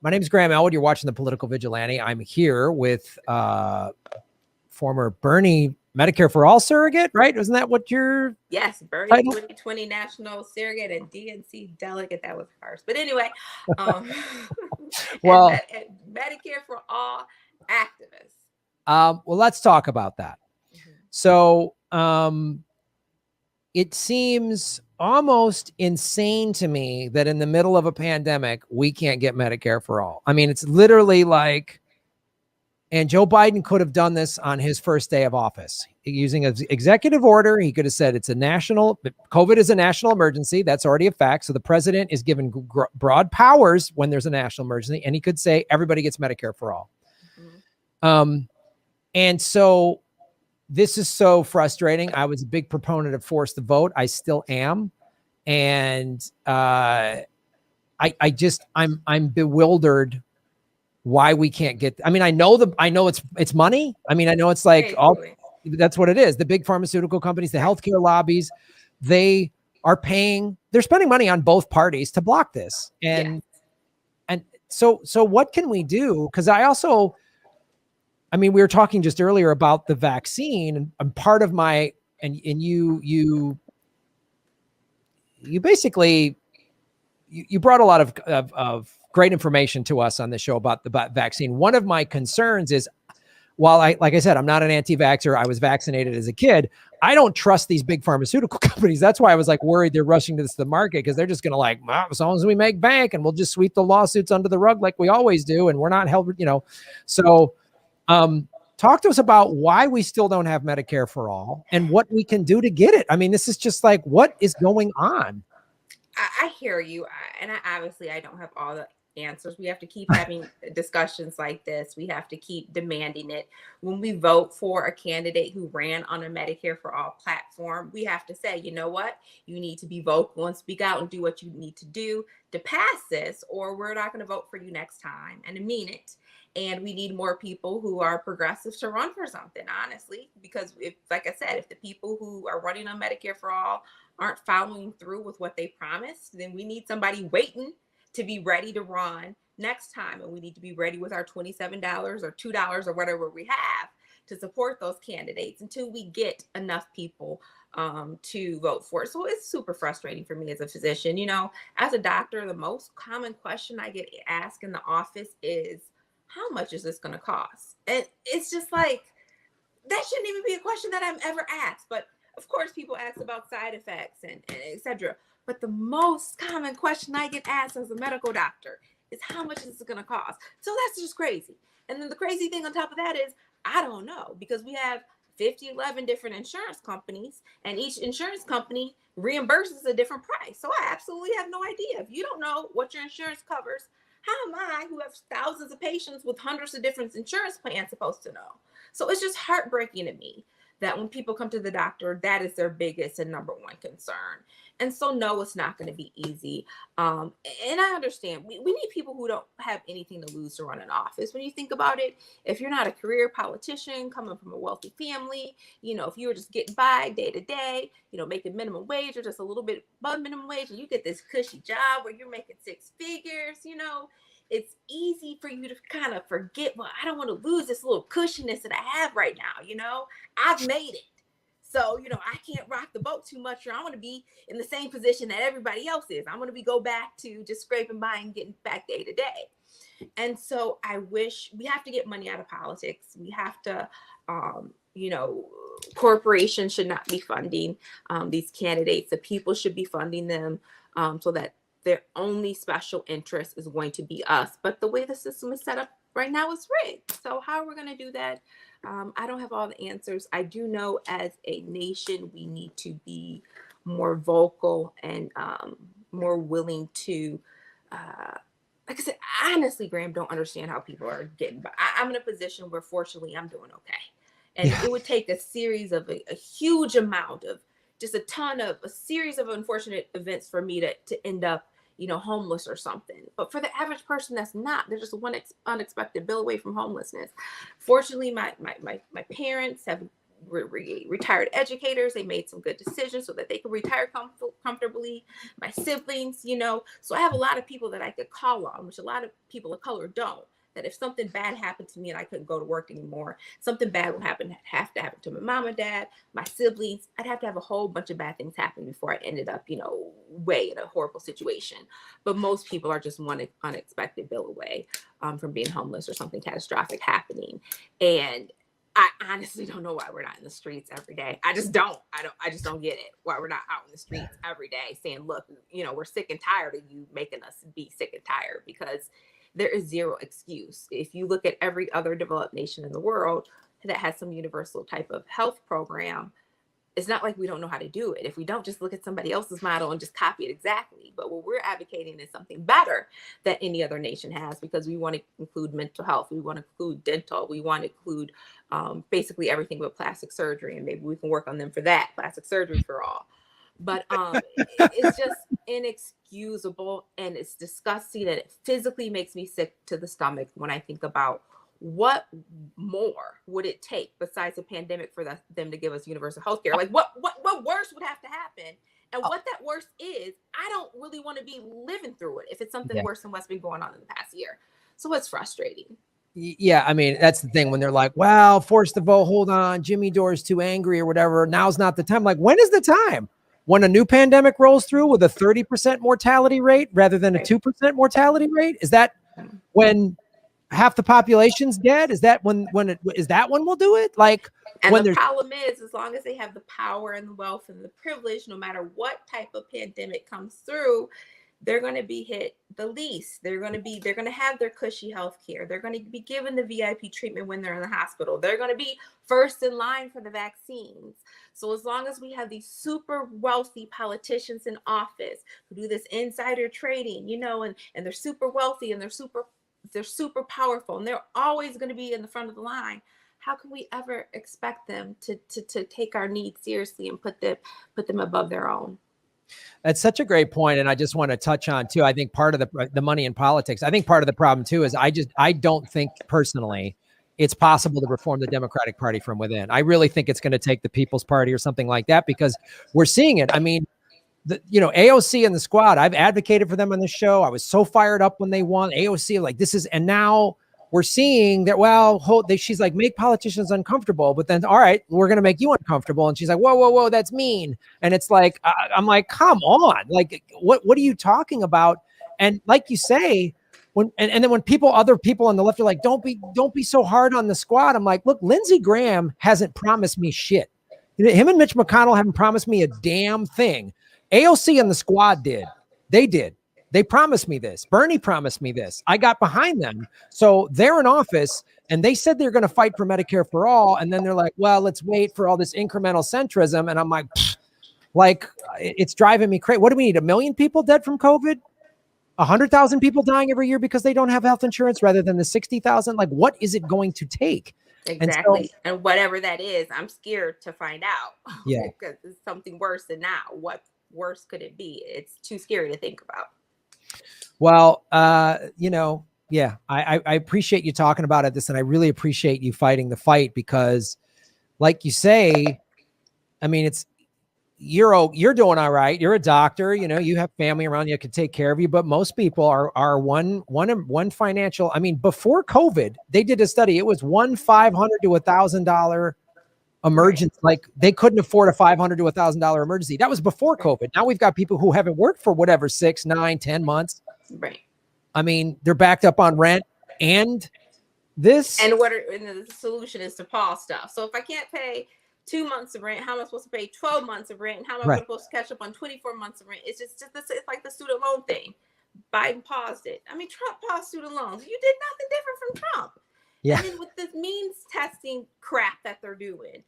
My name is Graham Elwood. You're watching The Political Vigilante. I'm here with former Bernie Medicare for All surrogate, right? Isn't that what your Yes, Bernie title? 2020 National Surrogate and DNC Delegate. That was harsh. But anyway, Well, and Medicare for All activists. well, let's talk about that. So it seems almost insane to me that in the middle of a pandemic, we can't get Medicare for all. I mean, it's literally like, and Joe Biden could have done this on his first day of office using an executive order. He could have said COVID is a national emergency. That's already a fact. So the president is given broad powers when there's a national emergency, and he could say everybody gets Medicare for all. And so this is so frustrating. I was a big proponent of force the vote. I still am. And I'm bewildered why we can't get, I mean, I know it's money. I mean, I know it's like that's what it is. The big pharmaceutical companies, the healthcare lobbies, they're spending money on both parties to block this. And so what can we do? Because we were talking just earlier about the vaccine, and part of my, and you basically, you brought a lot of great information to us on the show about the vaccine. One of my concerns is, while like I said, I'm not an anti-vaxxer, I was vaccinated as a kid, I don't trust these big pharmaceutical companies. That's why I was like worried they're rushing to the market, because they're just going to as long as we make bank and we'll just sweep the lawsuits under the rug like we always do. And we're not held, so talk to us about why we still don't have Medicare for all and what we can do to get it. I mean, this is just like, what is going on? I hear you. And I don't have all the answers. We have to keep having discussions like this. We have to keep demanding it. When we vote for a candidate who ran on a Medicare for all platform, we have to say, you know what? You need to be vocal and speak out and do what you need to do to pass this, or we're not going to vote for you next time, and mean it. And we need more people who are progressive to run for something, honestly, because like I said, if the people who are running on Medicare for all aren't following through with what they promised, then we need somebody waiting to be ready to run next time. And we need to be ready with our $27 or $2 or whatever we have to support those candidates until we get enough people to vote for it. So it's super frustrating for me as a physician. As a doctor, the most common question I get asked in the office is, how much is this going to cost? And it's just like, that shouldn't even be a question that I'm ever asked. But of course, people ask about side effects and et cetera. But the most common question I get asked as a medical doctor is, how much is it going to cost? So that's just crazy. And then the crazy thing on top of that is, I don't know, because we have 11 different insurance companies, and each insurance company reimburses a different price. So I absolutely have no idea. If you don't know what your insurance covers, how am I, who have thousands of patients with hundreds of different insurance plans, supposed to know? So it's just heartbreaking to me that when people come to the doctor, that is their biggest and number one concern. And so, no, it's not going to be easy. And I understand we need people who don't have anything to lose to run an office. When you think about it, if you're not a career politician coming from a wealthy family, if you were just getting by day to day, making minimum wage or just a little bit above minimum wage, and you get this cushy job where you're making six figures, it's easy for you to kind of forget, well, I don't want to lose this little cushiness that I have right now. I've made it. So, I can't rock the boat too much, or I want to be in the same position that everybody else is. I want to go back to just scraping by and getting back day to day. And so I wish we have to get money out of politics. We have to, corporations should not be funding these candidates. The people should be funding them so that their only special interest is going to be us. But the way the system is set up right now is rigged. So how are we going to do that? I don't have all the answers. I do know as a nation, we need to be more vocal and more willing to, like I said, I honestly, Graham, don't understand how people are getting by. I'm in a position where fortunately I'm doing okay. And it would take a series of a huge amount of just a series of unfortunate events for me to end up, homeless or something. But for the average person that's not, they're just one unexpected bill away from homelessness. Fortunately, my parents have retired educators. They made some good decisions so that they could retire comfortably. My siblings, so I have a lot of people that I could call on, which a lot of people of color don't. That if something bad happened to me and I couldn't go to work anymore, something bad would have to happen to my mom and dad, my siblings. I'd have to have a whole bunch of bad things happen before I ended up, way in a horrible situation. But most people are just one unexpected bill away from being homeless or something catastrophic happening. And I honestly don't know why we're not in the streets every day. I just don't. I just don't get it. Why we're not out in the streets every day saying, look, we're sick and tired of you making us be sick and tired, because there is zero excuse. If you look at every other developed nation in the world that has some universal type of health program, it's not like we don't know how to do it. If we don't, just look at somebody else's model and just copy it exactly. But what we're advocating is something better that any other nation has, because we want to include mental health. We want to include dental. We want to include basically everything but plastic surgery. And maybe we can work on them for that, plastic surgery for all. But it's just inexcusable, and it's disgusting, and it physically makes me sick to the stomach when I think about what more would it take besides a pandemic for them to give us universal health care. Like what worse would have to happen? And what that worse is, I don't really want to be living through it if it's something worse than what's been going on in the past year. So it's frustrating. Yeah, I mean, that's the thing when they're like, well, forced to vote, hold on, Jimmy Dore's too angry or whatever. Now's not the time. Like, when is the time? When a new pandemic rolls through with a 30% mortality rate rather than a 2% mortality rate? Is that when half the population's dead? Is that when we'll do it? Like, and the problem is, as long as they have the power and the wealth and the privilege, no matter what type of pandemic comes through, they're going to be hit the least. They're going to have their cushy health care. They're going to be given the VIP treatment when they're in the hospital. They're going to be first in line for the vaccines. So as long as we have these super wealthy politicians in office who do this insider trading, and they're super wealthy and they're super powerful, and they're always going to be in the front of the line, how can we ever expect them to take our needs seriously and put them above their own? That's such a great point. And I just want to touch on too, I think part of the money in politics, I think part of the problem too, is I don't think personally it's possible to reform the Democratic Party from within. I really think it's going to take the People's Party or something like that, because we're seeing it. I mean, AOC and the squad, I've advocated for them on the show. I was so fired up when they won. AOC, like, this is, and now we're seeing that, she's like, make politicians uncomfortable, but then, all right, we're going to make you uncomfortable. And she's like, whoa, that's mean. And it's like, I'm like, come on, like, what are you talking about? And like you say, and then when other people on the left are like, don't be so hard on the squad. I'm like, look, Lindsey Graham hasn't promised me shit. Him and Mitch McConnell haven't promised me a damn thing. AOC and the squad did. They did. They promised me this. Bernie promised me this. I got behind them. So they're in office and they said they're going to fight for Medicare for all. And then they're like, well, let's wait for all this incremental centrism. And I'm like, it's driving me crazy. What do we need? 1 million people dead from COVID? 100,000 people dying every year because they don't have health insurance rather than the 60,000? Like, what is it going to take? Exactly. And whatever that is, I'm scared to find out. Yeah. Because it's something worse than now. What worse could it be? It's too scary to think about. Well, yeah, I appreciate you talking about this, and I really appreciate you fighting the fight, because like you say, I mean, you're doing all right. You're a doctor, you have family around you that can take care of you, but most people are one financial. I mean, before COVID, they did a study. It was $500 to $1,000 emergency. Like, they couldn't afford a $500 to $1,000 emergency. That was before COVID. Now we've got people who haven't worked for 6, 9, 10 months. Right. I mean, they're backed up on rent and this. And the solution is to pause stuff. So if I can't pay 2 months of rent, how am I supposed to pay 12 months of rent? And how am I supposed to catch up on 24 months of rent? It's just this. It's like the student loan thing. Biden paused it. I mean, Trump paused student loans. You did nothing different from Trump. Yeah. And then with this means testing crap that they're doing,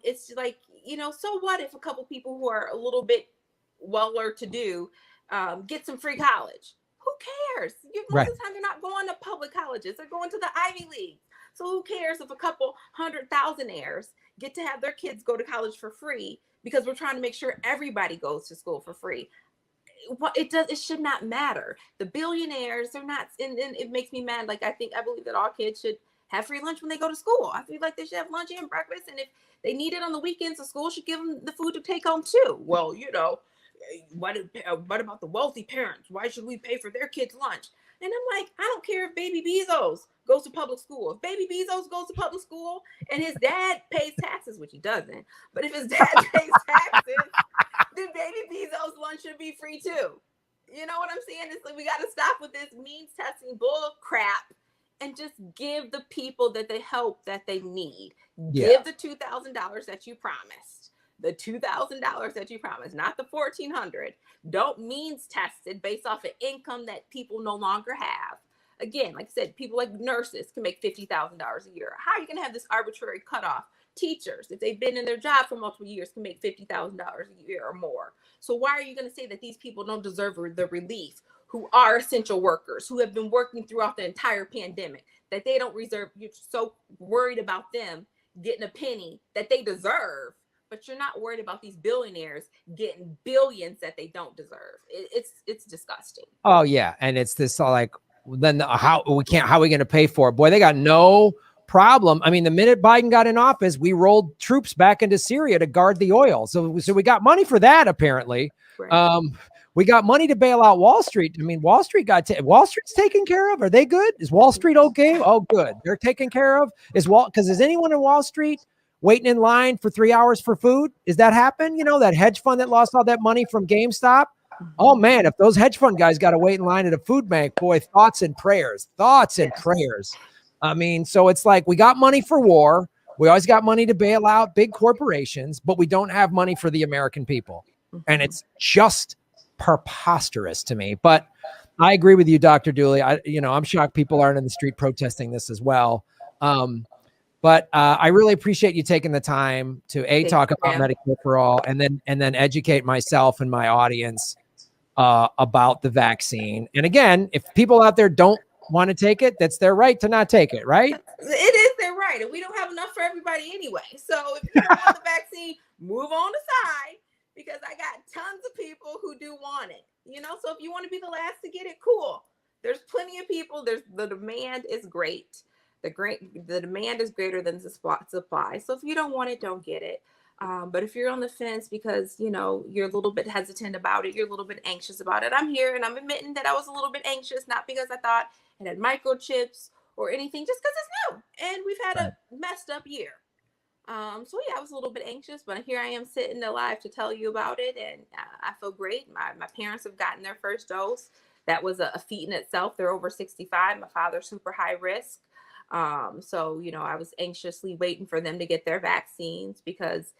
it's like, so what if a couple people who are a little bit weller to do get some free college? Who cares? Most of the time they're not going to public colleges. They're going to the Ivy League. So who cares if a couple 100,000-aires get to have their kids go to college for free, because we're trying to make sure everybody goes to school for free. It should not matter. The billionaires, they're not, and it makes me mad. Like, I believe that all kids should have free lunch when they go to school. I feel like they should have lunch and breakfast. And if they need it on the weekends, the school should give them the food to take home too. Well, what about the wealthy parents? Why should we pay for their kids' lunch? And I'm like, I don't care if baby Bezos goes to public school. If baby Bezos goes to public school and his dad pays taxes, which he doesn't, but if his dad pays taxes, then baby Bezos' lunch should be free too. You know what I'm saying? It's like we got to stop with this means testing bull crap and just give the people that they help that they need. Give the $2,000 that you promised. The $2,000 that you promised, not the $1,400. Don't means test it based off of income that people no longer have. Again, like I said, people like nurses can make $50,000 a year. How are you going to have this arbitrary cutoff? Teachers, if they've been in their job for multiple years, can make $50,000 a year or more. So why are you going to say that these people don't deserve the relief, who are essential workers, who have been working throughout the entire pandemic, that they don't reserve? You're so worried about them getting a penny that they deserve, but you're not worried about these billionaires getting billions that they don't deserve. It's disgusting. Oh yeah, and it's this like, then how are we going to pay for it? Boy, they got no problem. I mean, the minute Biden got in office, we rolled troops back into Syria to guard the oil. So we got money for that, apparently. Right. We got money to bail out Wall Street. I mean, Wall Street's taken care of. Are they good? Is Wall Street okay? Oh, good. They're taken care of. Because is anyone in Wall Street waiting in line for 3 hours for food? Does that happen? You know, that hedge fund that lost all that money from GameStop. Oh man, if those hedge fund guys got to wait in line at a food bank, boy, thoughts and prayers. I mean, so it's like we got money for war. We always got money to bail out big corporations, but we don't have money for the American people. And it's just preposterous to me. But I agree with you, Dr. Dooley. I'm shocked people aren't in the street protesting this as well. But I really appreciate you taking the time to talk about Medicare for All, and then educate myself and my audience about the vaccine. And again, if people out there don't want to take it, that's their right to not take it, right? It is their right, and we don't have enough for everybody anyway. So if you don't want the vaccine, move on aside, because I got tons of people who do want it. So if you want to be the last to get it, cool. There's plenty of people. The demand is great. The demand is greater than the supply. So if you don't want it, don't get it. But if you're on the fence because, you're a little bit hesitant about it, you're a little bit anxious about it, I'm here and I'm admitting that I was a little bit anxious, not because I thought it had microchips or anything, just because it's new and we've had a messed up year. So yeah, I was a little bit anxious, but here I am sitting alive to tell you about it, and I feel great. My parents have gotten their first dose. That was a feat in itself. They're over 65. My father's super high risk. So, I was anxiously waiting for them to get their vaccines because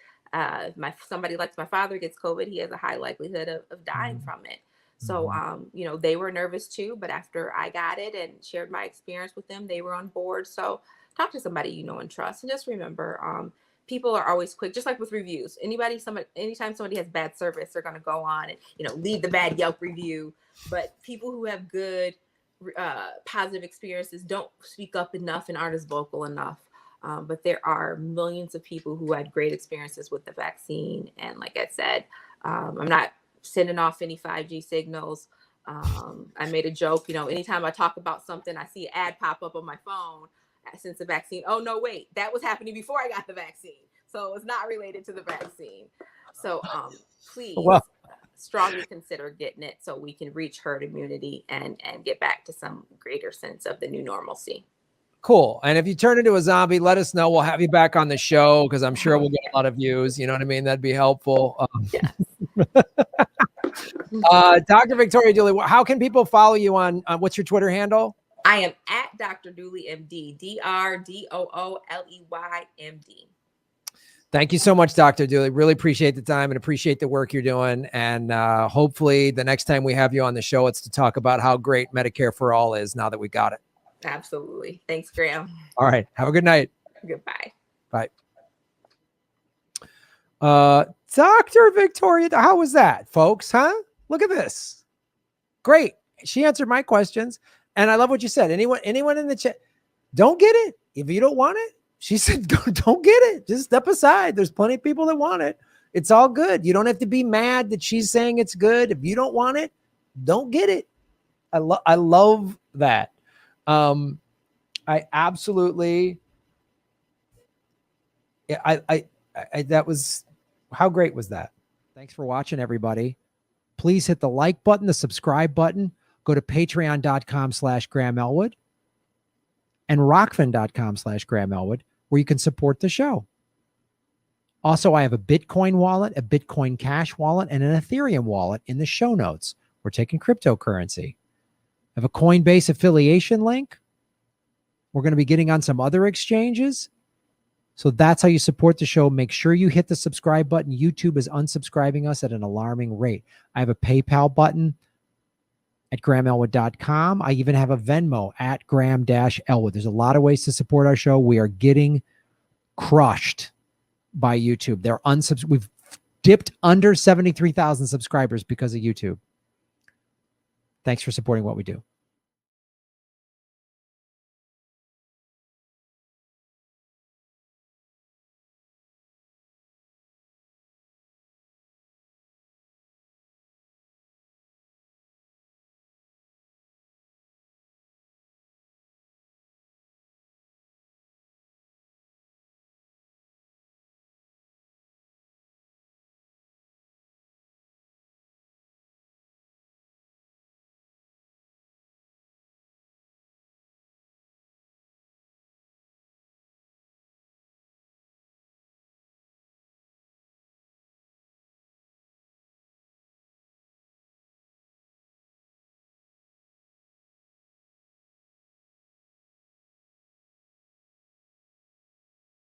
somebody like my father gets COVID, he has a high likelihood of dying from it. So, they were nervous too, but after I got it and shared my experience with them, they were on board. So talk to somebody you know and trust. And just remember, people are always quick, just like with reviews. Anytime somebody has bad service, they're going to go on and, leave the bad Yelp review. But people who have good positive experiences don't speak up enough and aren't as vocal enough. But there are millions of people who had great experiences with the vaccine. And like I said, I'm not sending off any 5G signals. I made a joke, anytime I talk about something, I see an ad pop up on my phone since the vaccine. Oh, no, wait, that was happening before I got the vaccine. So it's not related to the vaccine. So please strongly consider getting it so we can reach herd immunity and get back to some greater sense of the new normalcy. Cool. And if you turn into a zombie, let us know. We'll have you back on the show because I'm sure we'll get a lot of views. You know what I mean? That'd be helpful. Yes. Dr. Victoria Dooley, how can people follow you on what's your Twitter handle? I am at Dr. Dooley, MD, DrDooley, MD. Thank you so much, Dr. Dooley. Really appreciate the time and appreciate the work you're doing. And hopefully the next time we have you on the show, it's to talk about how great Medicare for All is now that we got it. Absolutely. Thanks, Graham. All right. Have a good night. Goodbye. Bye. Dr. Victoria, how was that, folks? Huh? Look at this. Great. She answered my questions. And I love what you said. Anyone in the chat, don't get it. If you don't want it, she said, don't get it. Just step aside. There's plenty of people that want it. It's all good. You don't have to be mad that she's saying it's good. If you don't want it, don't get it. I love that. I absolutely, I that was, how great was that? Thanks for watching, everybody. Please hit the like button, the subscribe button. Go to patreon.com/Graham Elwood and rockfin.com/Graham Elwood, where you can support the show. Also, I have a Bitcoin wallet, a Bitcoin Cash wallet, and an Ethereum wallet in the show notes. We're taking cryptocurrency. I have a Coinbase affiliation link. We're going to be getting on some other exchanges. So that's how you support the show. Make sure you hit the subscribe button. YouTube is unsubscribing us at an alarming rate. I have a PayPal button at GrahamElwood.com. I even have a Venmo at Graham-Elwood. There's a lot of ways to support our show. We are getting crushed by YouTube. We've dipped under 73,000 subscribers because of YouTube. Thanks for supporting what we do.